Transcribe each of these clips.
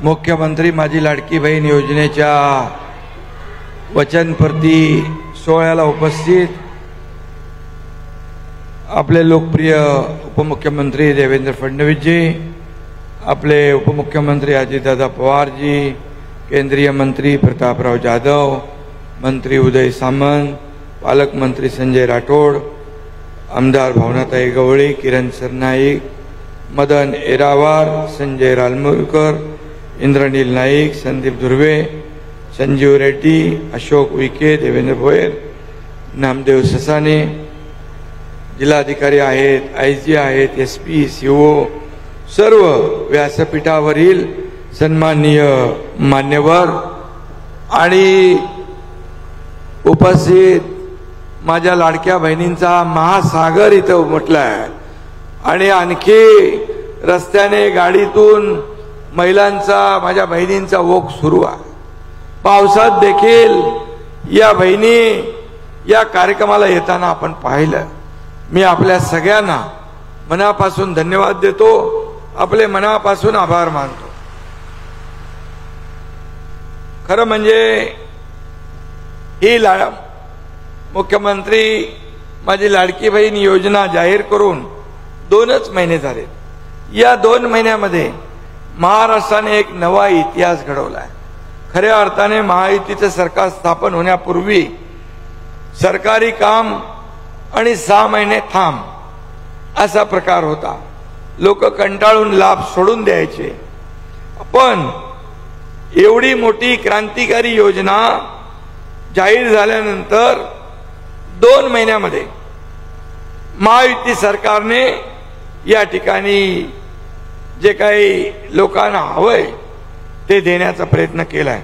मुख्यमंत्री माझी लाडकी बहीण योजनेच्या वचनप्रती सोहळ्याला उपस्थित आपले लोकप्रिय उपमुख्यमंत्री देवेंद्र फडणवीसजी, आपले उपमुख्यमंत्री अजितदादा पवारजी, केंद्रीय मंत्री प्रतापराव जाधव, मंत्री उदय सामंत, पालकमंत्री संजय राठोड, आमदार भावनाताई गवळी, किरण सरनाईक, मदन येरावार, संजय रालमुरकर, इंद्रनील नाईक, संदीप धुर्वे, संजीव रेड्डी, अशोक उईके, देवेंद्र भोयर, नामदेव ससाने, जिल्हाधिकारी आहेत, आयजी आहेत, एसपी, सीओ, सर्व व्यासपीठावरील सन्माननीय मान्यवर आणि उपस्थित माझ्या लाडक्या बहिणींचा महासागर इथं उमटला आहे आणि आणखी रस्त्याने गाडीतून महिलांचा, माझ्या बहिणींचा ओघ सुरू आहे. पावसात देखील या बहिणी या कार्यक्रमाला येताना आपण पाहिलं. मी आपल्या सगळ्यांना मनापासून धन्यवाद देतो, आपले मनापासून आभार मानतो. खरं म्हणजे ही मुख्यमंत्री माझी लाडकी बहीण योजना जाहीर करून 2च महिने झाले. या 2 महिन्यामध्ये महाराष्ट्राने एक नवा इतिहास घडवला आहे. खऱ्या अर्थाने महायुतीचं सरकार स्थापन होण्यापूर्वी सरकारी काम आणि 6 महिने थांब असा प्रकार होता. लोक कंटाळून लाभ सोडून द्यायचे. पण एवढी मोठी क्रांतिकारी योजना जाहीर झाल्यानंतर 2 महिन्यामध्ये महायुती सरकारने या ठिकाणी जे काही लोकांना हवंय ते देण्याचा प्रयत्न केलाय.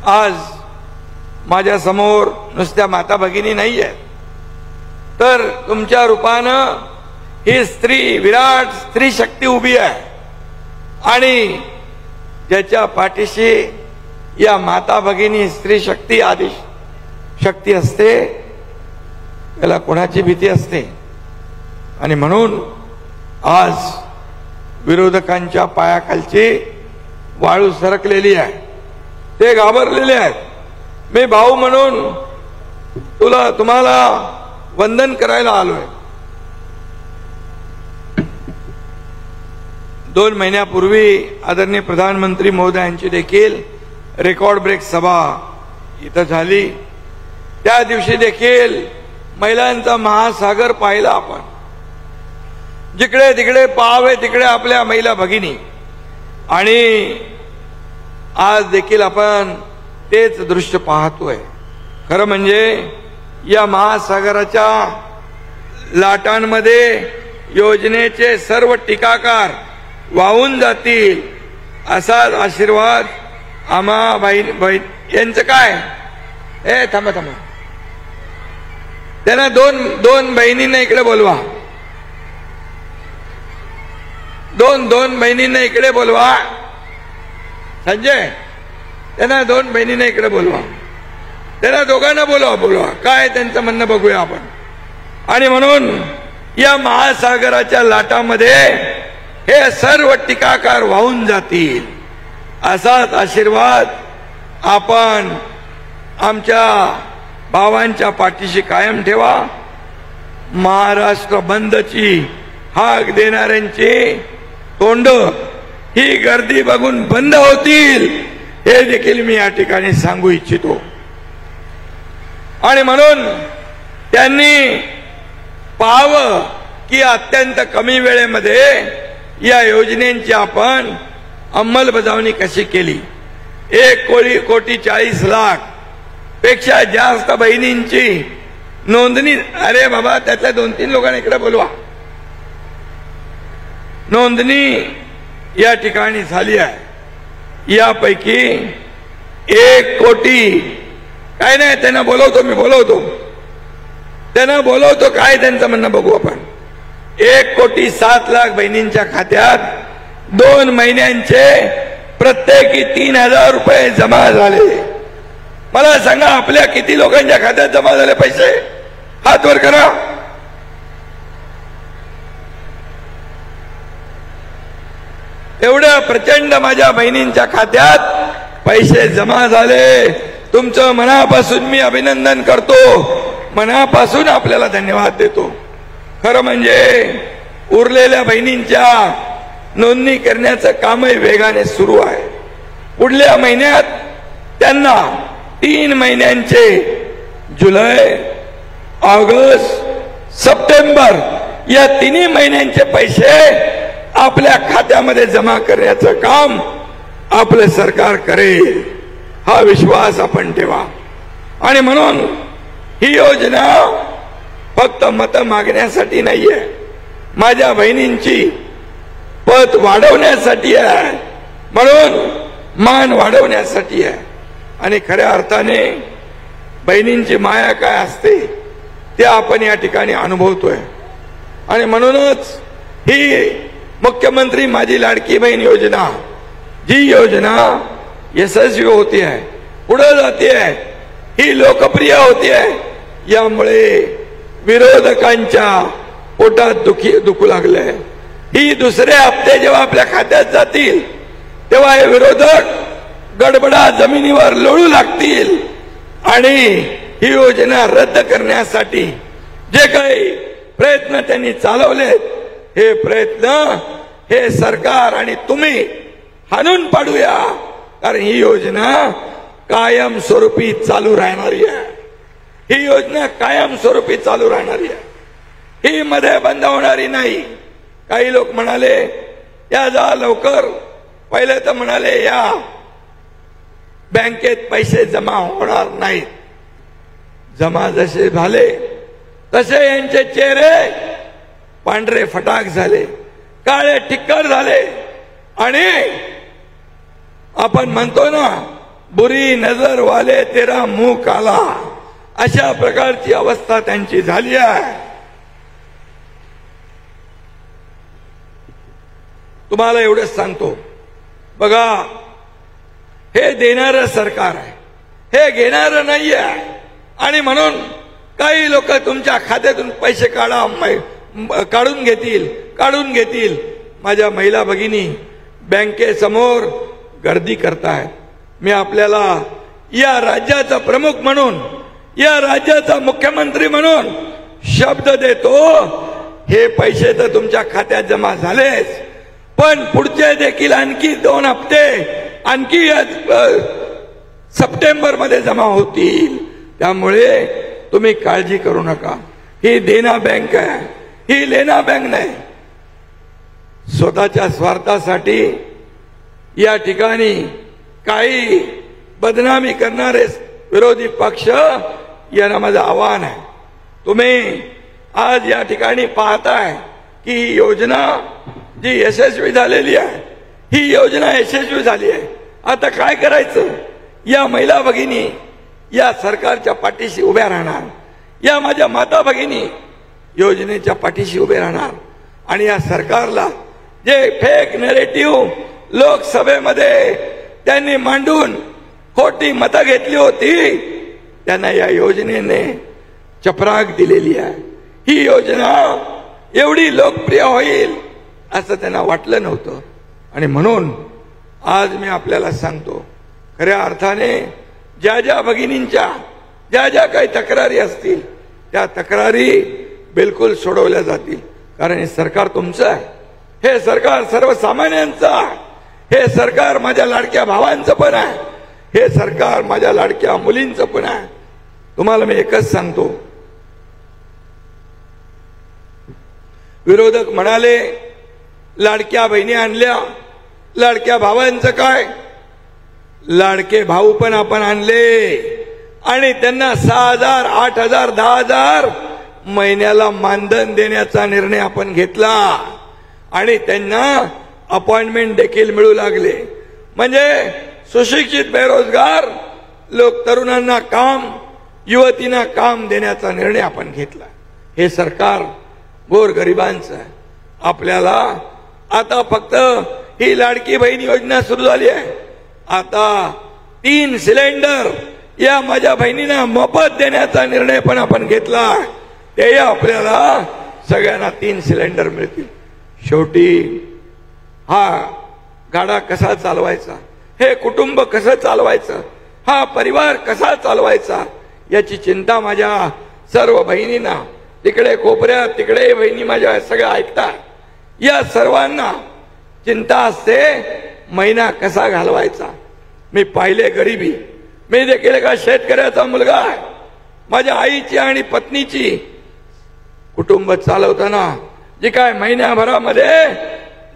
आज माझ्या समोर नुसत्या माता भगिनी नाही आहेत, तर तुमच्या रूपानं ही स्त्री, विराट स्त्री शक्ती उभी आहे आणि ज्याच्या पाठीशी या माता भगिनी स्त्री शक्ती आदी शक्ती असते त्याला कोणाची भीती असते. आणि म्हणून आज विरोधकांच्या पायाखालची वाळू सरकलेली आहे, ते घाबरलेले आहेत. मी भाऊ म्हणून तुम्हाला वंदन करायला आलोय. 2 महिन्यापूर्वी आदरणीय प्रधानमंत्री महोदयांची देखील रेकॉर्ड ब्रेक सभा इथं झाली. त्या दिवशी देखील महिलांचा महासागर पाहिला आपण. जिकडे तिकडे पाहावे तिकडे आपल्या महिला भगिनी. आणि आज देखील आपण तेच दृश्य पाहतोय. खरं म्हणजे या महासागराच्या लाटांमध्ये योजनेचे सर्व टीकाकार वाहून जातील असाच आशीर्वाद आम्हा बहीण यांचं काय. थांबा त्यांना दोन बहिणींना इकडे बोलवा. दोन बहिणींना इकडे बोलवा. संजय, त्यांना 2 बहिणींना इकडे बोलवा. त्यांना दोघांना बोलवा काय त्यांचं म्हणणं बघूया आपण. आणि म्हणून या महासागराच्या लाटामध्ये हे सर्व टीकाकार वाहून जातील असाच आशीर्वाद आपण आमच्या भावांच्या पाठीशी कायम ठेवा. महाराष्ट्र बंदची हाक देणाऱ्यांची तोंड ही गर्दी बघून बंद होतील हे देखील मी या ठिकाणी सांगू इच्छितो. आणि म्हणून त्यांनी पाहावं की अत्यंत कमी वेळेमध्ये या योजनेची आपण अंमलबजावणी कशी केली. 1,40,40,00,000 पेक्षा जास्त बहिणींची नोंदणी. अरे बाबा, त्यातल्या 2-3 लोकांना इकडे बोलवा. नोंदणी या ठिकाणी झाली आहे. यापैकी 1 कोटी काय नाही, त्यांना बोलवतो, मी बोलवतो त्यांना बोलवतो. काय त्यांचं म्हणणं बघू आपण. 1,07,00,000 बहिणींच्या खात्यात 2 महिन्यांचे प्रत्येकी 3,000 रुपये जमा झाले. मला सांगा, आपल्या किती लोकांच्या खात्यात जमा झाले पैसे? हात वर करा. एवढ्या प्रचंड माझ्या बहिणींच्या खात्यात पैसे जमा झाले. तुमचं मनापासून मी अभिनंदन करतो, मनापासून आपल्याला धन्यवाद देतो. खरं म्हणजे उरलेल्या बहिणींच्या नोंदणी करण्याचं कामही वेगाने सुरू आहे. पुढल्या महिन्यात त्यांना 3 महिन्यांचे जुलै, ऑगस्ट, सप्टेंबर या 3 महिन्यांचे पैसे आपल्या खात्यामध्ये जमा करण्याचं काम आपलं सरकार करेल, हा विश्वास आपण ठेवा. आणि म्हणून ही योजना फक्त मत मागण्यासाठी नाहीये, माझ्या बहिणींची पत वाढवण्यासाठी आहे, म्हणून मान वाढवण्यासाठी आहे. आणि खऱ्या अर्थाने बहिणींची माया काय असते ते आपण या ठिकाणी अनुभवतोय. आणि म्हणूनच ही मुख्यमंत्री माझी लाडकी बहीण योजना, जी योजना यशस्वी होती आहे, पुढे जाते आहे, ही लोकप्रिय होती आहे, यामुळे विरोधकांच्या पोटात दुखू लागले. ही दुसरे हप्ते जेव्हा आपल्या खात्यात जातील तेव्हा हे विरोधक गडबडा जमिनीवर लोळू लागतील आणि ही योजना रद्द करण्यासाठी जे काही प्रयत्न त्यांनी चालवलेत, हे प्रयत्न हे सरकार आणि तुम्ही हाणून पाडूया. कारण ही योजना कायमस्वरूपी चालू राहणारी आहे. ही योजना कायमस्वरूपी चालू राहणारी आहे, ही मध्ये बंद होणारी नाही. काही लोक म्हणाले या जा लवकर, पहिले तर म्हणाले या बँकेत पैसे जमा होणार नाहीत. जमा जसे झाले तसे यांचे चेहरे पांढरे फटाक झाले, काळे ठिक्कर झाले आणि आपण म्हणतो ना, बुरी नजर वाले तेरा मुंह काला, अशा प्रकारची अवस्था त्यांची झाली आहे. तुम्हाला एवढंच सांगतो, बघा हे देणारं सरकार आहे, हे घेणारं नाही आहे. आणि म्हणून काही लोक तुमच्या खात्यातून पैसे काढून घेतील. माझ्या महिला भगिनी बँकेसमोर गर्दी करतायत. मी आपल्याला या राज्याचा प्रमुख म्हणून, या राज्याचा मुख्यमंत्री म्हणून शब्द देतो, हे पैसे तर तुमच्या खात्यात जमा झालेच, पण पुढचे देखील आणखी 2 हप्ते आणखी सप्टेंबर मध्ये जमा होतील. त्यामुळे तुम्ही काळजी करू नका. ही देना बँक आहे, ही लेना बँक नाही. स्वतःच्या स्वार्थासाठी या ठिकाणी काही बदनामी करणारे विरोधी पक्ष, यांना माझं आव्हान आहे, तुम्ही आज या ठिकाणी पाहताय की ही योजना जी यशस्वी झालेली आहे, ही योजना यशस्वी झाली आहे. आता काय करायचं? या महिला भगिनी या सरकारच्या पाठीशी उभ्या राहणार, या माझ्या माता भगिनी योजनेच्या पाठीशी उभे राहणार. आणि या सरकारला जे फेक नरेटिव्ह लोकसभेमध्ये त्यांनी मांडून खोटी मतं घेतली होती, त्यांना या योजनेने चपराक दिलेली आहे. ही योजना एवढी लोकप्रिय होईल असं त्यांना वाटलं नव्हतं. आणि म्हणून आज मी आपल्याला सांगतो, खऱ्या अर्थाने ज्या ज्या भगिनींच्या ज्या ज्या काही तक्रारी असतील त्या तक्रारी बिलकुल सोडवल्या जातील. कारण हे सरकार तुमचं आहे, हे सरकार सर्वसामान्यांचं आहे, हे सरकार माझ्या लाडक्या भावांचं पण आहे, हे सरकार माझ्या लाडक्या मुलींचं पण आहे. तुम्हाला मी एकच सांगतो, विरोधक म्हणाले लाडक्या बहिणी आणल्या, लाडक्या भावांचं काय? लाडके भाऊ पण आपण आणले आणि त्यांना 6,000, 8,000, 10,000 महिन्याला मानधन देण्याचा निर्णय आपण घेतला आणि त्यांना अपॉइंटमेंट देखील मिळू लागले. म्हणजे सुशिक्षित बेरोजगार लोक, तरुणांना काम, युवतींना काम देण्याचा निर्णय आपण घेतला. हे सरकार गोरगरिबांचं आहे. आपल्याला आता फक्त ही लाडकी बहीण योजना सुरू झाली आहे. आता 3 सिलेंडर या माझ्या बहिणींना मोफत देण्याचा निर्णय पण आपण घेतला. ते आपल्याला सगळ्यांना 3 सिलेंडर मिळतील. शेवटी हा गाडा कसा चालवायचा, हे कुटुंब कसं चालवायचं, हा परिवार कसा चालवायचा, याची चिंता माझ्या सर्व बहिणींना, तिकडे कोपऱ्यात तिकडे बहिणी माझ्या सगळ्या ऐकतात, या सर्वांना चिंता असते महिना कसा घालवायचा. मी पाहिले गरिबी, मी देखील एका शेतकऱ्याचा मुलगा आहे. माझ्या आईची आणि पत्नीची कुटुंब चालवताना जी काय महिन्याभरामध्ये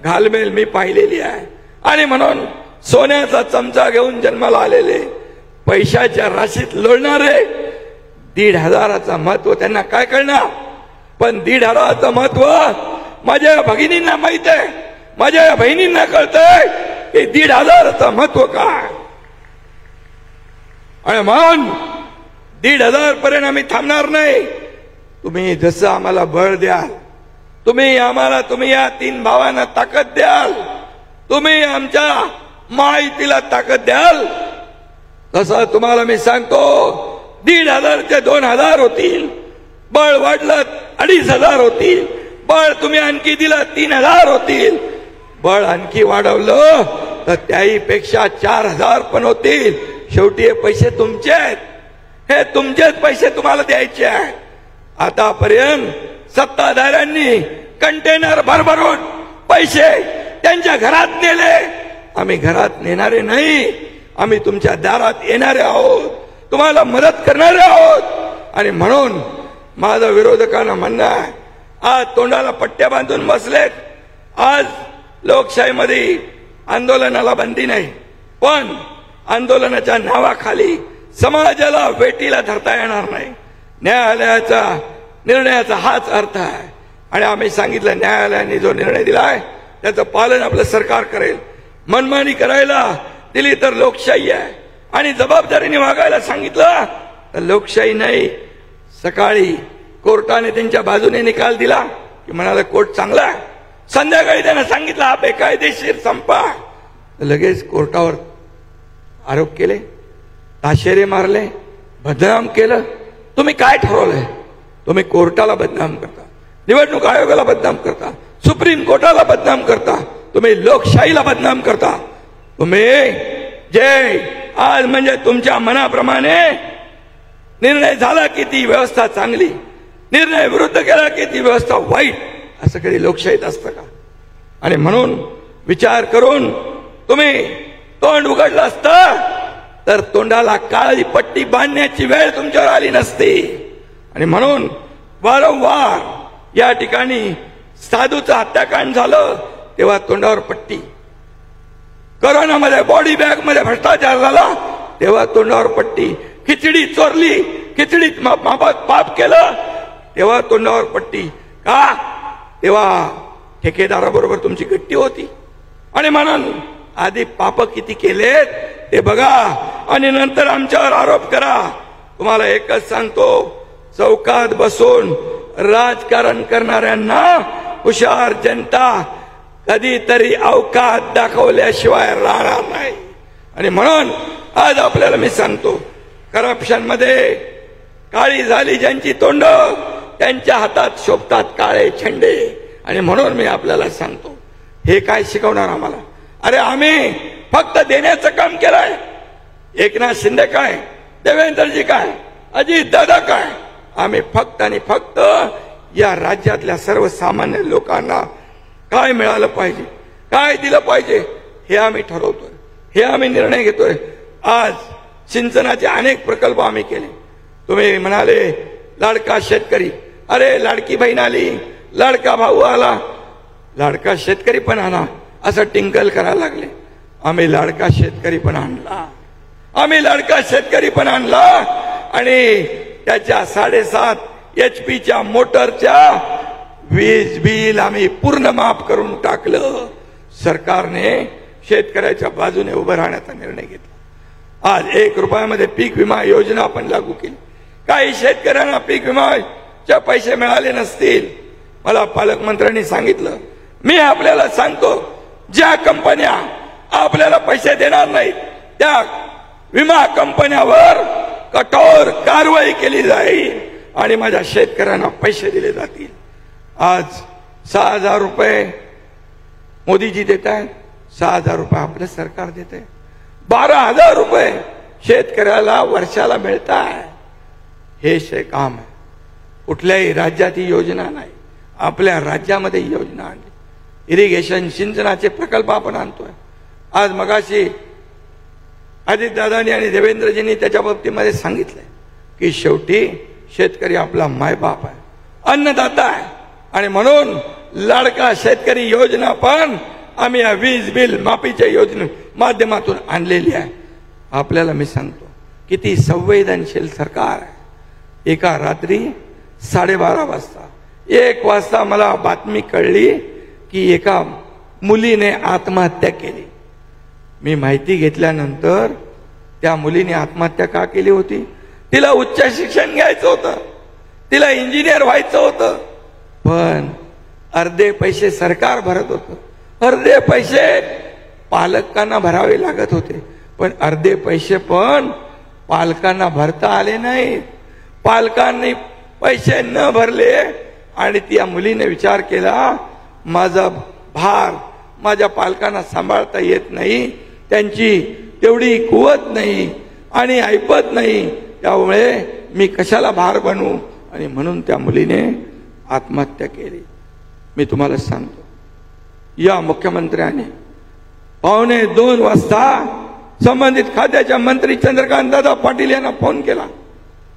घालमेल मी पाहिलेली आहे. आणि म्हणून सोन्याचा चमचा घेऊन जन्माला आलेले, पैशाच्या राशीत लोळणारे, 1,500चं महत्व त्यांना काय कळणार. पण 1,500चं महत्व माझ्या भगिनींना माहित आहे, माझ्या बहिणींना कळतंय की 1,500चं महत्व काय. आणि म्हणून 1,500 पर्यंत आम्ही थांबणार नाही. तुम्ही जसं आम्हाला बळ द्याल, तुम्ही या 3 भावांना ताकद द्याल, तुम्ही आमच्या माहितीला ताकद द्याल, तसं तुम्हाला मी सांगतो 1,500 ते 2,000 होतील. बळ वाढलं 2,500 होतील. बळ तुम्ही आणखी दिलं 3,000 होतील. बळ आणखी वाढवलं तर त्याहीपेक्षा 4,000 पण होतील. शेवटी हे पैसे तुमचे आहेत, हे तुमचेच पैसे तुम्हाला द्यायचे आहेत. आतापर्यंत सत्ताधाऱ्यांनी कंटेनर भरभरून पैसे त्यांच्या घरात नेले. आम्ही घरात नेणारे नाही, आम्ही तुमच्या दारात येणारे आहोत, तुम्हाला मदत करणारे आहोत. आणि म्हणून माझं विरोधकांना म्हणणं आहे, आज तोंडाला पट्ट्या बांधून बसलेत. आज लोकशाहीमध्ये आंदोलनाला बंदी नाही, पण आंदोलनाच्या नावाखाली समाजाला वेटीला धरता येणार नाही. न्यायालयाचा निर्णयाचा हाच अर्थ आहे. आणि आम्ही सांगितलं न्यायालयाने जो निर्णय दिलाय त्याचं पालन आपलं सरकार करेल. मनमानी करायला दिली तर लोकशाही आहे, आणि जबाबदारीने वागायला सांगितलं तर लोकशाही नाही. सकाळी कोर्टाने त्यांच्या बाजूने निकाल दिला की म्हणाला कोर्ट चांगला आहे. संध्याकाळी त्यानं सांगितलं हा बेकायदेशीर संपा. लगेच कोर्टावर आरोप केले, ताशेरे मारले, बदनाम केलं. तुम्ही काय ठरवलंय? तुम्ही कोर्टाला बदनाम करता, निवडणूक आयोगाला बदनाम करता, सुप्रीम कोर्टाला बदनाम करता, तुम्ही लोकशाहीला बदनाम करता. तुम्ही जे आज म्हणजे तुमच्या मनाप्रमाणे निर्णय झाला की ती व्यवस्था चांगली, निर्णय विरुद्ध केला की ती व्यवस्था वाईट, असं कधी लोकशाहीत असतं का? आणि म्हणून विचार करून तुम्ही तोंड उघडलं असतं तर तोंडाला काळी पट्टी बांधण्याची वेळ तुमच्यावर आली नसती. आणि म्हणून वारंवार या ठिकाणी साधूचं हत्याकांड झालं तेव्हा तोंडावर पट्टी, कोरोनामध्ये बॉडी बॅग मध्ये भ्रष्टाचार झाला तेव्हा तोंडावर पट्टी, खिचडी चोरली, खिचडीत मापात पाप केलं तेव्हा तोंडावर पट्टी. का? तेव्हा ठेकेदाराबरोबर तुमची गट्टी होती. आणि म्हणून आधी पाप किती केलेत ते बघा आणि नंतर आमच्यावर आरोप करा. तुम्हाला एकच सांगतो, चौकात बसून राजकारण करणाऱ्यांना हुशार जनता कधीतरी अवकात दाखवल्याशिवाय राहणार नाही. आणि म्हणून आज आपल्याला मी सांगतो, करप्शन मध्ये काळी झाली ज्यांची तोंड त्यांच्या हातात शोभतात काळे झेंडे. आणि म्हणून मी आपल्याला सांगतो, हे काय शिकवणार आम्हाला? अरे आम्ही फक्त देण्याचं काम केलंय. एकनाथ शिंदे काय, देवेंद्रजी काय, अजित दादा काय, आम्ही फक्त आणि फक्त या राज्यातल्या सर्वसामान्य लोकांना काय मिळालं पाहिजे, काय दिलं पाहिजे हे आम्ही ठरवतोय, हे आम्ही निर्णय घेतोय. आज सिंचनाचे अनेक प्रकल्प आम्ही केले. तुम्ही म्हणाले लाडका शेतकरी, अरे लाडकी बहीण आली, लाडका भाऊ आला, लाडका शेतकरी पण आला असं टिंकल करायला लागले. आम्ही लाडका शेतकरी पण आणला, आम्ही लाडका शेतकरी पण आणला आणि त्याच्या 7.5 HP मोटरच्या वीज बिल आम्ही पूर्ण माफ करून टाकलं. सरकारने शेतकऱ्याच्या बाजूने उभं राहण्याचा निर्णय घेतला. आज 1 रुपयामध्ये पीक विमा योजना आपण लागू केली. काही शेतकऱ्यांना पीक विमाचे पैसे मिळाले नसतील. मला पालकमंत्र्यांनी सांगितलं, मी आपल्याला सांगतो, ज्या कंपन्या आपल्याला पैसे देणार नाहीत त्या विमा कंपन्यावर कठोर कारवाई केली जाईल आणि माझ्या शेतकऱ्यांना पैसे दिले जातील. आज 6,000 रुपये मोदीजी देत आहेत, 6,000 रुपये आपलं सरकार देते. 12,000 रुपये शेतकऱ्याला वर्षाला मिळत आहे. हे काम आहे. कुठल्याही राज्यात ही योजना नाही. आपल्या राज्यामध्ये ही योजना आणली. इरिगेशन सिंचनाचे प्रकल्प आपण आणतोय. आज मगाशी अजितदादांनी आणि देवेंद्रजींनी त्याच्या बाबतीमध्ये सांगितलंय की शेवटी शेतकरी आपला मायबाप आहे, अन्नदाता आहे. आणि म्हणून लाडका शेतकरी योजना पण आम्ही या वीज बिल माफीच्या योजने माध्यमातून आणलेली आहे. आपल्याला मी सांगतो किती संवेदनशील सरकार आहे. एका रात्री 12:30 वाजता 1 वाजता मला बातमी कळली की एका मुलीने आत्महत्या केली. मी माहिती घेतल्यानंतर त्या मुलीने आत्महत्या का केली होती? तिला उच्च शिक्षण घ्यायचं होतं, तिला इंजिनियर व्हायचं होतं, पण अर्धे पैसे सरकार भरत होतं, अर्धे पैसे पालकांना भरावे लागत होते, पण अर्धे पैसे पण पालकांना भरता आले नाहीत. पालकांनी पैसे न भरले आणि त्या मुलीने विचार केला माझा भार माझ्या पालकांना सांभाळता येत नाही, त्यांची तेवढी कुवत नाही आणि ऐपत नाही, त्यामुळे मी कशाला भार बनू, आणि म्हणून त्या मुलीने आत्महत्या केली. मी तुम्हाला सांगतो या मुख्यमंत्र्याने 1:15 वाजता संबंधित खात्याच्या मंत्री चंद्रकांत दादा पाटील यांना फोन केला.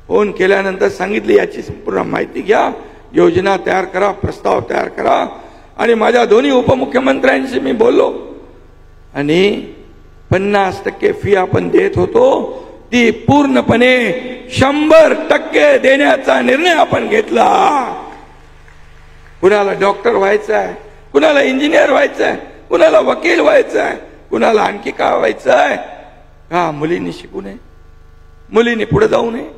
फोन केल्यानंतर सांगितले याची संपूर्ण माहिती घ्या, योजना तयार करा, प्रस्ताव तयार करा. आणि माझ्या दोन्ही उपमुख्यमंत्र्यांशी मी बोललो आणि 50% फी आपण देत होतो ती पूर्णपणे 100% देण्याचा निर्णय आपण घेतला. कुणाला डॉक्टर व्हायचं आहे, कुणाला इंजिनियर व्हायचं आहे, कुणाला वकील व्हायचं आहे, कुणाला आणखी काय व्हायचं आहे, का मुलींनी शिकू नये, मुलींनी पुढे जाऊ नये.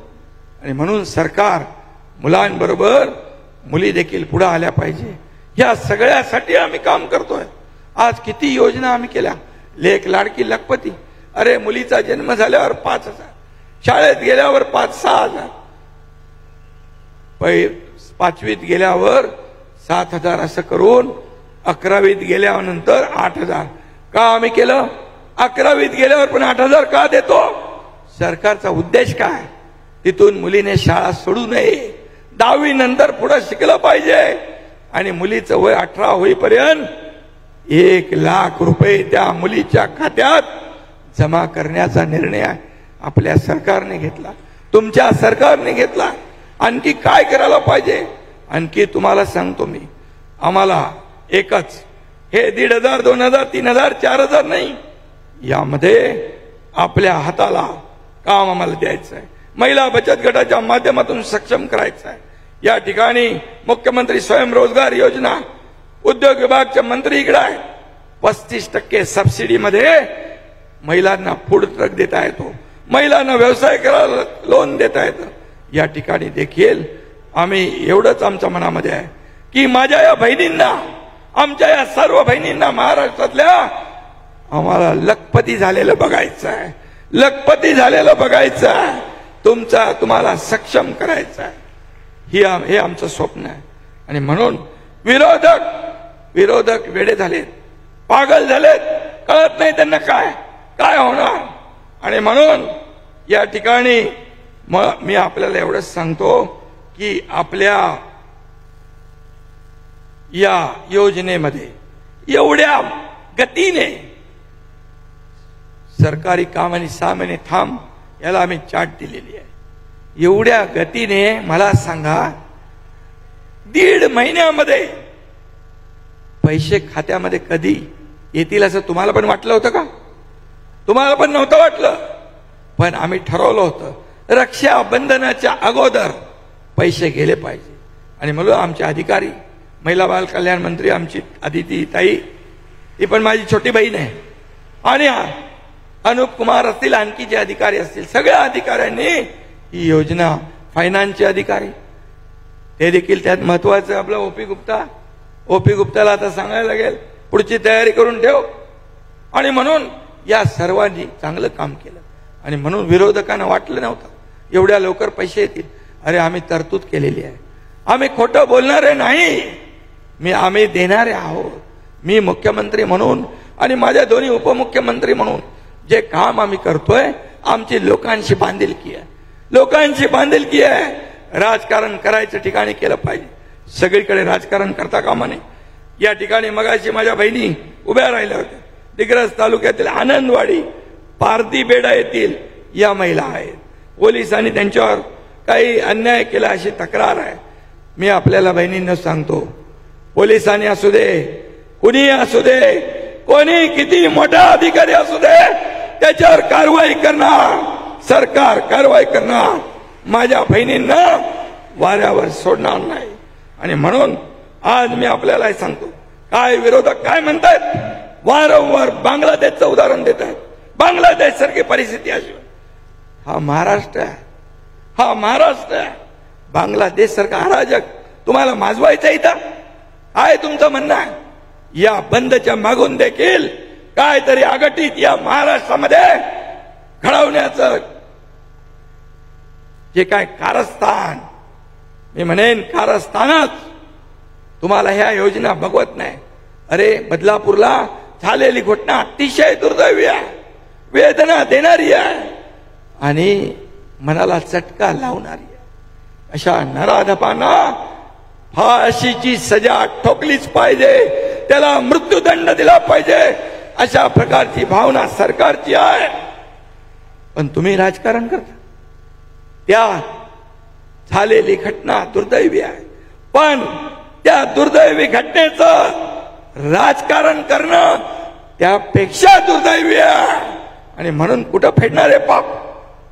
आणि म्हणून सरकार मुलांबरोबर मुली देखील पुढे आल्या पाहिजे, या सगळ्यासाठी आम्ही काम करतोय. आज किती योजना आम्ही केल्या. लेक लाडकी लखपती, अरे मुलीचा जन्म झाल्यावर 5,000, शाळेत गेल्यावर 5-6 हजार, 5वीत गेल्यावर 7,000 असं करून 11वीत गेल्यानंतर 8,000 का आम्ही केलं. 11वीत गेल्यावर पण 8,000 का देतो. सरकारचा उद्देश काय, तिथून मुलीने शाळा सोडू नये, 10वी नंतर पुढे शिकलं पाहिजे आणि मुलीचं वय 18 होईपर्यंत 1 लाख रुपये त्या मुलीच्या खात्यात जमा करण्याचा निर्णय आपल्या सरकारने घेतला, तुमच्या सरकारने घेतला. आणखी काय करायला पाहिजे. आणखी तुम्हाला सांगतो मी, आम्हाला एकच हे 1,500, 2,000, 3,000, 4,000 नाही, यामध्ये आपल्या हाताला काम आम्हाला द्यायचं आहे. महिला बचत गटाच्या माध्यमातून सक्षम करायचं आहे. या ठिकाणी मुख्यमंत्री स्वयंरोजगार योजना, उद्योग विभागाचे मंत्री इकडे आहेत. 35% सबसिडीमध्ये महिलांना फूड ट्रक देता येतो, महिलांना व्यवसाय करायला लोन देता येतं. या ठिकाणी देखील आम्ही एवढंच आमच्या मनामध्ये आहे की माझ्या या बहिणींना, आमच्या या सर्व बहिणींना महाराष्ट्रातल्या आम्हाला लखपती झालेलं बघायचं आहे, लखपती झालेलं बघायचं आहे. तुम्हाला सक्षम करायचं आहे, हे आमचं स्वप्न आहे. आणि म्हणून विरोधक वेडे झालेत, पागल झालेत, कळत नाही त्यांना काय होणार. आणि म्हणून या ठिकाणी मी आपल्याला एवढंच सांगतो की आपल्या या योजनेमध्ये एवढ्या गतीने सरकारी काम आणि 6 महिने थांब याला आम्ही चार्ट दिलेली आहे. एवढ्या गतीने मला सांगा 1.5 महिन्यामध्ये पैसे खात्यामध्ये कधी येतील असं तुम्हाला पण वाटलं होतं का? तुम्हाला पण नव्हतं वाटलं. पण आम्ही ठरवलं होतं रक्षाबंधनाच्या अगोदर पैसे गेले पाहिजे. आणि म्हणून आमचे अधिकारी, महिला बाल कल्याण मंत्री आमची अदिती ताई, ही पण माझी छोटी बहीण आहे, आणि अनुप कुमार असतील, आणखी जे अधिकारी असतील, सगळ्या अधिकाऱ्यांनी ही योजना, फायनान्सचे अधिकारी ते देखील त्यात महत्वाचं. आपला ओपी गुप्ताला आता सांगायला लागेल पुढची तयारी करून ठेव. आणि म्हणून या सर्वांनी चांगलं काम केलं. आणि म्हणून विरोधकांना वाटलं नव्हतं एवढ्या लवकर पैसे येतील. अरे आम्ही तरतूद केलेली आहे, आम्ही खोटं बोलणारे नाही, आम्ही देणारे आहोत. मी मुख्यमंत्री म्हणून आणि माझ्या दोन्ही उपमुख्यमंत्री म्हणून जे काम आम्ही करतोय, आमची लोकांशी बांधिलकी आहे, लोकांची बांधिलकी आहे. राजकारण करायचं ठिकाणी केलं पाहिजे, सगळीकडे राजकारण करता कामा नये. या ठिकाणी मगाशी माझ्या बहिणी उभ्या राहिल्या होत्या. दिग्रस तालुक्यातील आनंदवाडी, पारधी बेडा येथील या महिला आहेत. पोलिसांनी त्यांच्यावर काही अन्याय केला अशी तक्रार आहे. मी आपल्याला बहिणींना सांगतो, पोलिसांनी असू दे, कुणी असू दे, कोणी किती मोठा अधिकारी असू दे, त्याच्यावर कारवाई करणार, सरकार कारवाई करणार. माझ्या बहिणींना वाऱ्यावर सोडणार नाही. आणि म्हणून आज मी आपल्याला सांगतो, काय विरोधक काय म्हणतात, वारंवार बांगलादेशचं उदाहरण देत आहेत. बांगलादेश सारखी परिस्थिती अशी. हा महाराष्ट्र आहे, हा महाराष्ट्र आहे. बांगलादेश सारखा अराजक तुम्हाला माजवायचा इथं? काय तुमचं म्हणणं आहे? या बंदच्या मागून देखील काहीतरी अघटित या महाराष्ट्रामध्ये घडवण्याचं जे काय कारस्थान, मी म्हणेन कारस्थानच तुम्हाला ह्या योजना बघवत नाही. अरे बदलापूरला झालेली घटना अतिशय दुर्दैवी आहे, वेदना देणारी आहे आणि मनाला चटका लावणारी आहे. अशा नराधपांना फाशीची सजा ठोकलीच पाहिजे, त्याला मृत्यूदंड दिला पाहिजे, अशा प्रकारची भावना सरकारची आहे. पण तुम्ही राजकारण करता. त्या झालेली घटना दुर्दैवी आहे, पण त्या दुर्दैवी घटनेचं राजकारण करणं त्यापेक्षा दुर्दैवी आहे. आणि म्हणून कुठं फेडणार आहे पाप?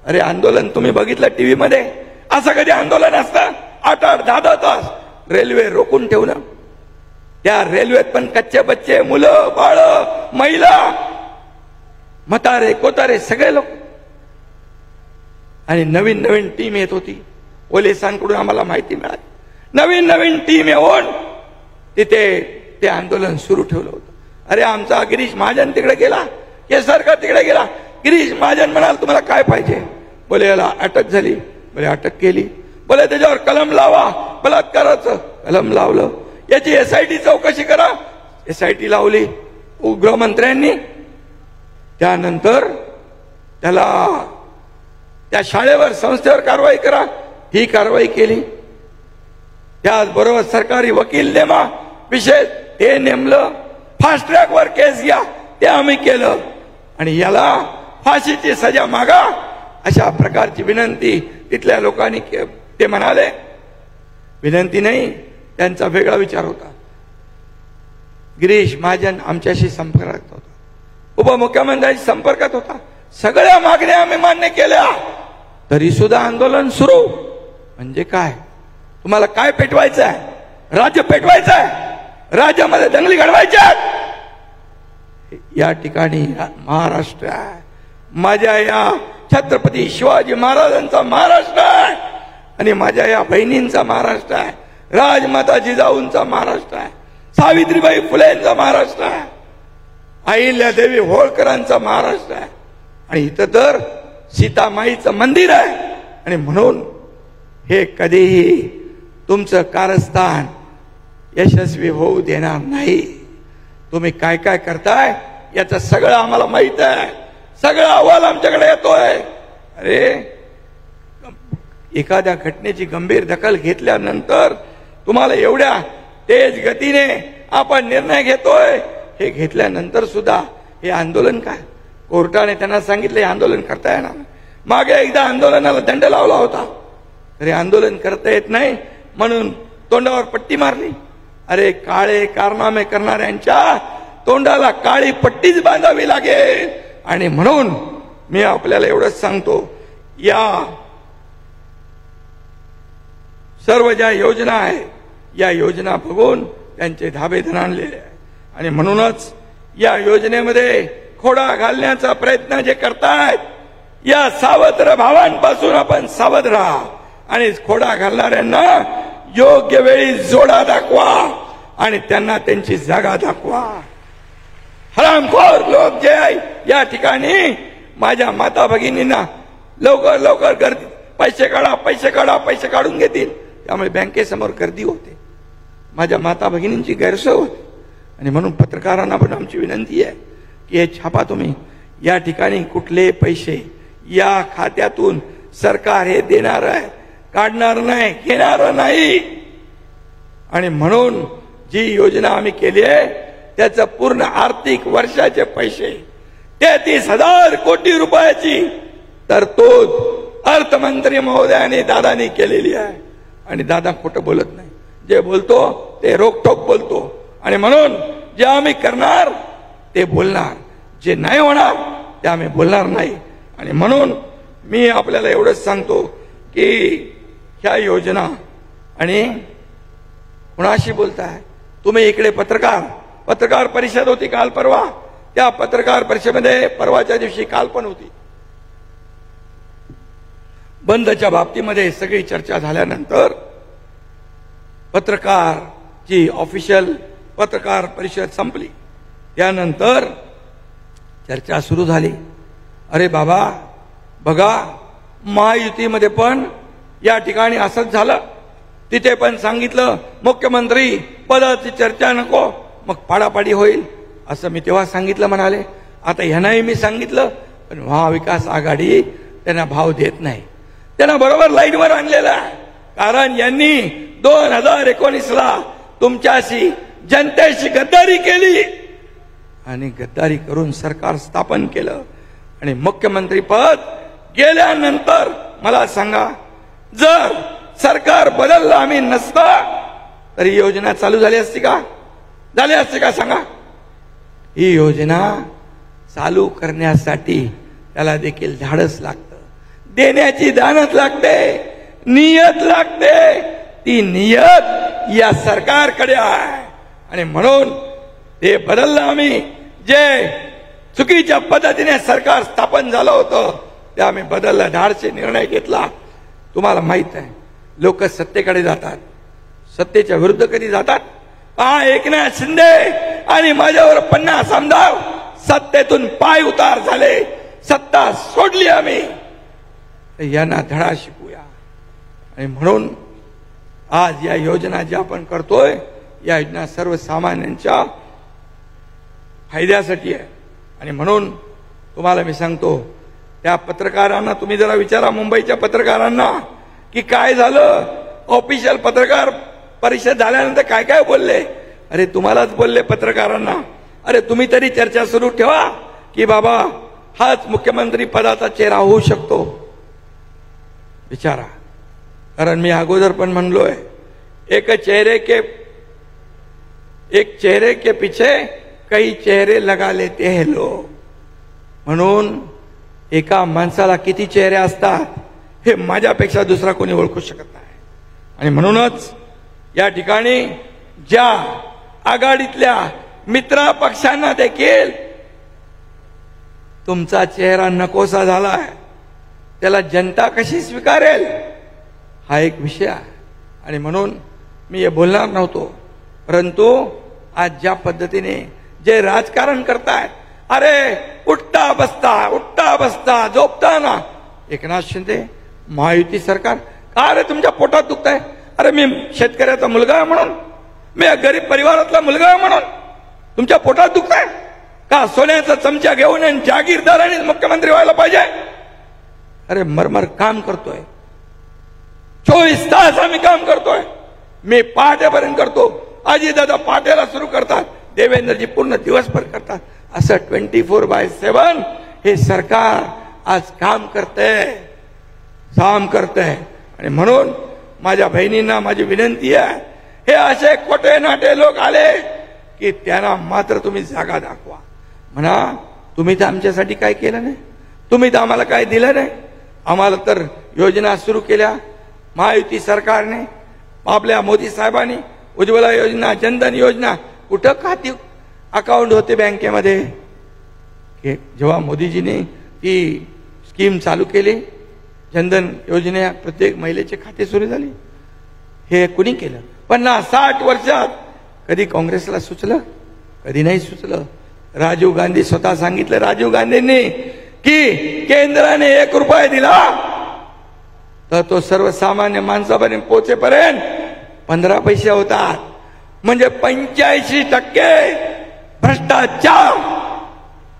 अरे आंदोलन तुम्ही बघितलं टीव्ही मध्ये, असं कधी आंदोलन असतं? 8-8, 10-10 तास रेल्वे रोखून ठेवणं. त्या रेल्वेत पण कच्चे बच्चे, मुलं बाळ, महिला, म्हातारे कोतारे सगळे लोक. आणि नवीन नवीन टीम येत होती, पोलिसांकडून आम्हाला माहिती मिळाली. नवीन नवीन टीम येऊन तिथे ते आंदोलन सुरू ठेवलं होतं. अरे आमचा गिरीश महाजन तिकडे गेला, केसरकर तिकडे गेला. गिरीश महाजन म्हणाल तुम्हाला काय पाहिजे? बोले याला अटक झाली. बोले अटक केली. बोले त्याच्यावर कलम लावा, बलात्काराचं कलम लावलं. याची SIT चौकशी करा, SIT लावली गृहमंत्र्यांनी. त्यानंतर त्याला त्या शाळेवर संस्थेवर कारवाई करा, ही कारवाई केली. त्याचबरोबर सरकारी वकील नेमा, विशेष ते नेमलं. फास्ट ट्रॅक वर केस घ्या, ते आम्ही केलं. आणि याला फाशीची सजा मागा, अशा प्रकारची विनंती तिथल्या लोकांनी ते म्हणाले. विनंती नाही, त्यांचा वेगळा विचार होता. गिरीश महाजन आमच्याशी संपर्कात होता, उपमुख्यमंत्र्यांशी संपर्कात होता. सगळ्या मागण्या आम्ही मान्य केल्या, तरी सुद्धा आंदोलन सुरू. म्हणजे काय? तुम्हाला काय पेटवायचं आहे? राज्य पेटवायचं आहे? राज्यामध्ये दंगली घडवायच्या? या ठिकाणी महाराष्ट्र आहे, माझ्या या छत्रपती शिवाजी महाराजांचा महाराष्ट्र आहे, आणि माझ्या या बहिणींचा महाराष्ट्र आहे, राजमाता जिजाऊंचा महाराष्ट्र आहे, सावित्रीबाई फुलेंचा महाराष्ट्र आहे, अहिल्यादेवी होळकरांचा महाराष्ट्र आहे. आणि इथं तर सीतामाईचं मंदिर आहे. आणि म्हणून हे कधीही तुमचं कारस्थान यशस्वी होऊ देणार नाही. तुम्ही काय काय करताय याचं सगळं आम्हाला माहित आहे, सगळा अहवाल आमच्याकडे येतोय. अरे एखाद्या घटनेची गंभीर दखल घेतल्यानंतर तुम्हाला एवढ्या तेज गतीने आपण निर्णय घेतोय, हे घेतल्यानंतर सुद्धा हे आंदोलन काय? कोर्टाने त्यांना सांगितले आंदोलन करता येणार. मागे एकदा आंदोलनाला दंड लावला होता, तरी आंदोलन करता येत नाही म्हणून तोंडावर पट्टी मारली. अरे काळे कारनामे करणाऱ्यांच्या तोंडाला काळी पट्टीच बांधावी लागेल. आणि म्हणून मी आपल्याला एवढंच सांगतो, या सर्व ज्या योजना आहे, या योजना बघून त्यांचे धाबे धनाणलेले आहे. आणि म्हणूनच या योजनेमध्ये खोडा घालण्याचा प्रयत्न जे करतायत, या सावत्र भावांपासून आपण सावध राहा आणि खोडा घालणाऱ्यांना योग्य वेळी जोडा दाखवा आणि त्यांना त्यांची जागा दाखवा. हरामखोर लोक जे आहे या ठिकाणी माझ्या माता भगिनींना लवकर लवकर गर्दी, पैसे काढा पैसे काढा पैसे काढून घेतील, त्यामुळे बँकेसमोर गर्दी होते. माझ्या माता भगिनींची गैरसोय होते. आणि म्हणून पत्रकारांना पण आमची विनंती आहे, की हे छापा तुम्ही, या ठिकाणी कुठले पैसे या खात्यातून सरकार हे देणार आहे, काढणार नाही, घेणार नाही. आणि म्हणून जी योजना आम्ही केली आहे त्याचं पूर्ण आर्थिक वर्षाचे पैसे 33,000 कोटी रुपयाची तरतूद अर्थमंत्री महोदयाने दादानी केलेली आहे. आणि दादा खोटं बोलत नाही, जे बोलतो ते रोखठोक बोलतो. आणि म्हणून जे आम्ही करणार ते बोलणार, जे नाही होणार ते आम्ही बोलणार नाही. आणि म्हणून मी आपल्याला एवढंच सांगतो की ह्या योजना, आणि कुणाशी बोलताय तुम्ही, इकडे पत्रकार परिषद होती काल परवा, त्या पत्रकार परिषदेमध्ये परवाच्या दिवशी काल पण होती, बंदच्या बाबतीमध्ये सगळी चर्चा झाल्यानंतर पत्रकारची ऑफिशियल पत्रकार परिषद संपली. त्यानंतर चर्चा सुरू झाली. अरे बाबा बघा, महायुतीमध्ये पण या ठिकाणी असंच झालं, तिथे पण सांगितलं मुख्यमंत्री पदाची चर्चा नको, मग पाडापाडी होईल असं मी तेव्हा सांगितलं म्हणाले. आता ह्यांनाही मी सांगितलं, पण महाविकास आघाडी त्यांना भाव देत नाही, त्यांना बरोबर लाईनवर आणलेला आहे. कारण यांनी 2019ला तुमच्याशी जनतेशी गद्दारी केली आणि गद्दारी करून सरकार स्थापन केलं. आणि मुख्यमंत्री पद गेल्यानंतर मला सांगा, जर सरकार बदललं आम्ही नसता तर ही योजना चालू झाली असती का? झाली असती का सांगा? ही योजना चालू करण्यासाठी त्याला देखील धाडस लागतं, देण्याची दानत लागते, नियत लागते. ती नियत या सरकारकडे आहे. आणि म्हणून ते बदललं आम्ही. जे चुकीच्या पद्धतीने सरकार स्थापन झालं होतं ते आम्ही बदललं, धाडसी निर्णय घेतला. तुम्हाला माहित आहे लोक सत्तेकडे जातात, सत्तेच्या विरुद्ध कधी जातात? एकनाथ शिंदे आणि माझ्यावर 50 आमदार सत्तेतून पाय उतार झाले, सत्ता सोडली आम्ही. यांना धडा शिकूया. आणि म्हणून आज या योजना ज्या आपण करतोय, या योजना सर्वसामान्यांच्या फायद्यासाठी आहे. आणि म्हणून तुम्हाला मी सांगतो, त्या पत्रकारांना तुम्ही जरा विचारा, मुंबईच्या पत्रकारांना, की काय झालं. ऑफिशियल पत्रकार परिषद झाल्यानंतर काय काय बोलले. अरे तुम्हालाच बोलले पत्रकारांना, अरे तुम्ही तरी चर्चा सुरू ठेवा की बाबा हाच मुख्यमंत्री पदाचा चेहरा होऊ शकतो. विचारा. कारण मी अगोदर पण म्हणलोय, एक चेहरे के पीछे कई चेहरे लगा लेते हैं लोग. म्हणून एका माणसाला किती चेहरे असतात हे माझ्यापेक्षा दुसरा कोणी ओळखू शकत नाही. आणि म्हणूनच या ठिकाणी ज्या आघाडीतल्या मित्र पक्षांना देखील तुमचा चेहरा नकोसा झालाय, त्याला जनता कशी स्वीकारेल हा एक विषय आहे. आणि म्हणून मी हे बोलणार नव्हतो, परंतु आज ज्या पद्धतीने जे राजकारण करतायत, अरे उठता बसता झोपताना एकनाथ शिंदे, महायुती सरकार, का रे तुमच्या पोटात दुखतंय? अरे मी शेतकऱ्याचा मुलगा आहे म्हणून, मी गरीब परिवारातला मुलगा आहे म्हणून तुमच्या पोटात दुखतंय का? सोन्याचा चमचा घेऊन जागीरदाराने मुख्यमंत्री व्हायला पाहिजे? अरे मरमर काम करतोय, 24 तास आम्ही काम करतोय. मी पहाटेपर्यंत करतो, अजितदादा पहाटेला सुरू करतात, देवेंद्रजी पूर्ण दिवसभर करतात. असं 24/7 हे सरकार आज काम करतंय. आणि म्हणून माझ्या बहिणींना माझी विनंती आहे, हे असे खोटे नाटे लोक आले की त्यांना मात्र तुम्ही जागा दाखवा. म्हणा तुम्ही तर आमच्यासाठी काय केलं नाही, तुम्ही तर आम्हाला काय दिलं नाही. आम्हाला तर योजना सुरू केल्या महायुती सरकारने, आपल्या मोदी साहेबांनी. उज्ज्वला योजना, जनधन योजना, कुठं खाती अकाउंट होते बँकेमध्ये. जेव्हा मोदीजीने ती स्कीम चालू केली, जनधन योजने प्रत्येक महिलेचे खाते सुरू झाले. हे कुणी केलं? 50-60 वर्षात कधी काँग्रेसला सुचलं? कधी नाही सुचलं. राजीव गांधी स्वतः सांगितलं, राजीव गांधींनी, की केंद्राने 1 रुपया दिला तर तो सर्वसामान्य माणसापर्यंत पोहोचेपर्यंत 15 पैसे होतात. म्हणजे 85% भ्रष्टाचार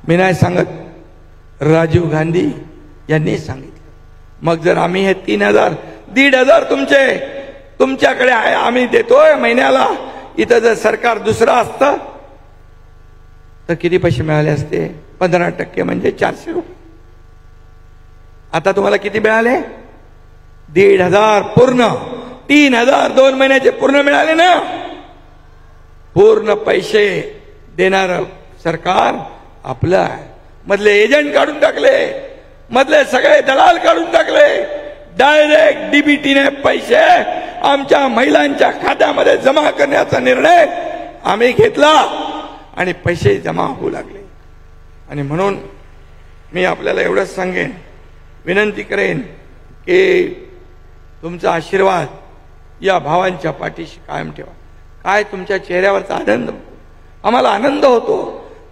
मी नाही सांगत, राजीव गांधी यांनी सांगितलं. मग जर आम्ही हे 3,000 1,500 तुमच्याकडे आहे आम्ही देतोय महिन्याला, इथं जर सरकार दुसरं असतं तर किती पैसे मिळाले असते? 15% म्हणजे 400 रुपये. आता तुम्हाला किती मिळाले? 1,500 पूर्ण. 3,000 2 महिन्याचे पूर्ण मिळाले ना. पूर्ण पैसे देणार सरकार आपलं आहे. मधले एजंट काढून टाकले, मधले सगळे दलाल काढून टाकले. डायरेक्ट डीबीटीने पैसे आमच्या महिलांच्या खात्यामध्ये जमा करण्याचा निर्णय आम्ही घेतला आणि पैसे जमा होऊ लागले. आणि म्हणून मी आपल्याला एवढंच सांगेन, विनंती करेन की तुमचा आशीर्वाद या भावांच्या पाठीशी कायम ठेवा. काय तुमच्या चेहऱ्यावरचा आनंद, आम्हाला आनंद होतो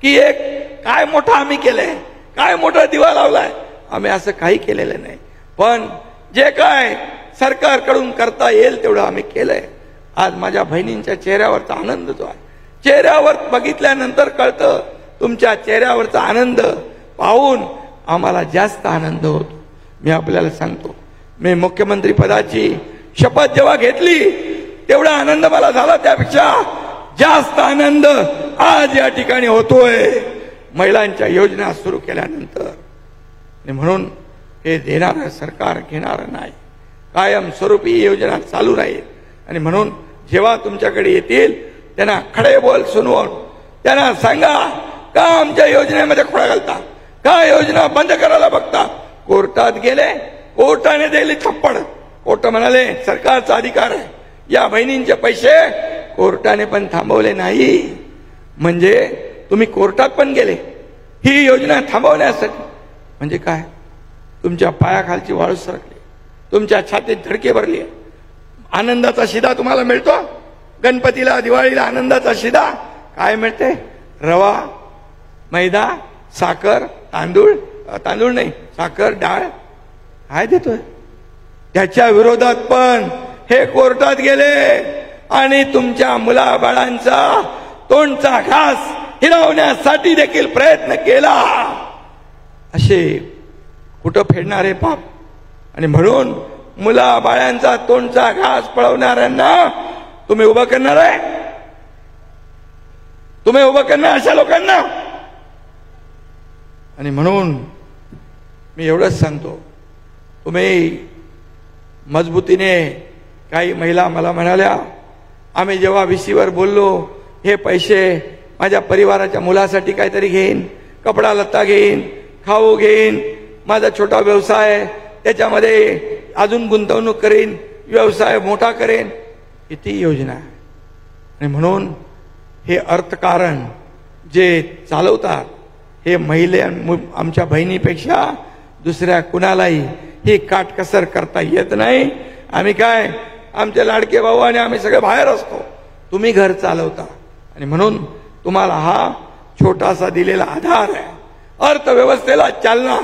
की एक काय मोठं आम्ही केलंय, काय मोठा दिवा लावलाय. आम्ही असं काही केलेलं नाही, पण जे काय सरकारकडून करता येईल तेवढं आम्ही केलंय. आज माझ्या बहिणींच्या चेहऱ्यावरचा आनंद जो आहे, चेहऱ्यावर बघितल्यानंतर कळतं, तुमच्या चेहऱ्यावरचा आनंद पाहून आम्हाला जास्त आनंद होतो. मी आपल्याला सांगतो, मी मुख्यमंत्री पदाची शपथ जेव्हा घेतली तेवढा आनंद मला झाला, त्यापेक्षा जास्त आनंद आज या ठिकाणी होतोय महिलांच्या योजना सुरू केल्यानंतर. म्हणून हे देणारं सरकार घेणारं नाही, कायमस्वरूपी योजना चालू राहील. आणि म्हणून जेव्हा तुमच्याकडे येतील त्यांना खडे बोल सुनवून त्यांना सांगा, का आमच्या योजनेमध्ये खोडा घालता, का योजना बंद करायला बघता. कोर्टात गेले, कोर्टाने दिली थप्पड. कोर्ट म्हणाले सरकारचा अधिकार आहे. या बहिणींचे पैसे कोर्टाने पण थांबवले नाही. म्हणजे तुम्ही कोर्टात पण गेले ही योजना थांबवण्यासाठी. म्हणजे काय? तुमच्या पायाखालची वाळू सरकली, तुमच्या छातीत धडके भरली. आनंदाचा शिदा तुम्हाला मिळतो. गणपतीला दिवाळीला आनंदाचा शिदा काय मिळते? रवा, मैदा, साखर, तांदूळ, तांदूळ नाही साखर, डाळ काय देतोय? त्याच्या विरोधात पण हे कोर्टात गेले आणि तुमच्या मुलाबाळांचा तोंडचा घास हिरावण्यासाठी देखील प्रयत्न केला. असे कुठं फेडणारे पाप. आणि म्हणून मुलाबाळांचा तोंडचा घास पळवणाऱ्यांना तुम्ही उभं करणार आहे? तुम्ही उभं करणार अशा लोकांना? आणि म्हणून मी एवढंच सांगतो, तुम्ही मजबूतीने. काही महिला मला म्हणाल्या, आम्ही जेव्हा VC वर बोललो हे पैसे माझ्या परिवाराच्या मुलासाठी काहीतरी घेईन, कपडा लत्ता घेईन, खाऊ घेईन, माझा छोटा व्यवसाय त्याच्यामध्ये अजून गुंतवणूक करेन, व्यवसाय मोठा करेन. किती योजना आहे. आणि म्हणून हे अर्थकारण जे चालवतात हे महिला आमच्या बहिणीपेक्षा दुसऱ्या कुणालाही ही काटकसर करता येत नाही. आम्ही काय, आमचे लाडके भाऊ आणि आम्ही सगळे बाहेर असतो, तुम्ही घर चालवता. आणि म्हणून तुम्हाला हा छोटासा दिलेला आधार आहे. अर्थव्यवस्थेला चालना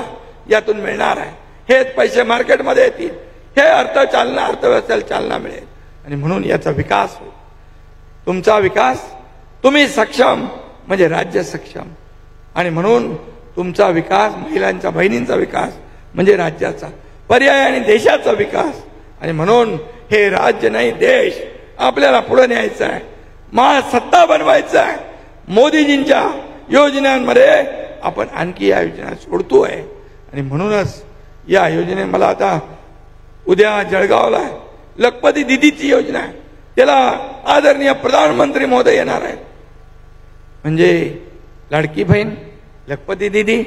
यातून मिळणार आहे. हेच पैसे मार्केटमध्ये येतील, हे अर्थव्यवस्थेला चालना मिळेल. आणि म्हणून याचा विकास होईल. तुमचा विकास, तुम्ही सक्षम म्हणजे राज्य सक्षम. आणि म्हणून तुमचा विकास, महिलांचा बहिणींचा विकास म्हणजे राज्याचा पर्याय आणि देशाचा विकास. आणि म्हणून हे राज्य नाही देश आपल्याला पुढे न्यायचा आहे, महासत्ता बनवायचा आहे. मोदीजींच्या योजनांमध्ये आपण आणखी या योजना सोडतोय. आणि म्हणूनच या योजने मला आता उद्या जळगावला लखपती दीदीची योजना आहे, त्याला आदरणीय प्रधानमंत्री महोदय येणार आहेत. म्हणजे लाडकी बहीण लखपती दीदी,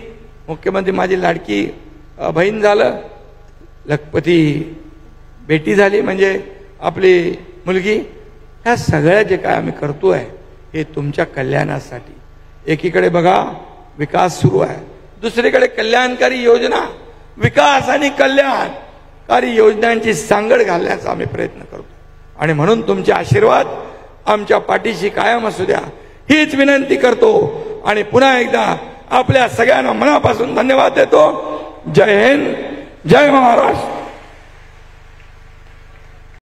मुख्यमंत्री माझी लाडकी बहीण झालं, लखपती बेटी झाली म्हणजे आपली मुलगी. ह्या सगळ्या जे काय आम्ही करतोय हे तुमच्या कल्याणासाठी. एकीकडे बघा विकास सुरू आहे, दुसरीकडे कल्याणकारी योजना, विकास आणि कल्याणकारी योजनांची सांगड घालण्याचा आम्ही प्रयत्न करतो. आणि म्हणून तुमचे आशीर्वाद आमच्या पाठीशी कायम असू द्या हीच विनंती करतो. आणि पुन्हा एकदा आपल्या सगळ्यांना मनापासून धन्यवाद देतो. जय हिंद, जय महाराष्ट्र.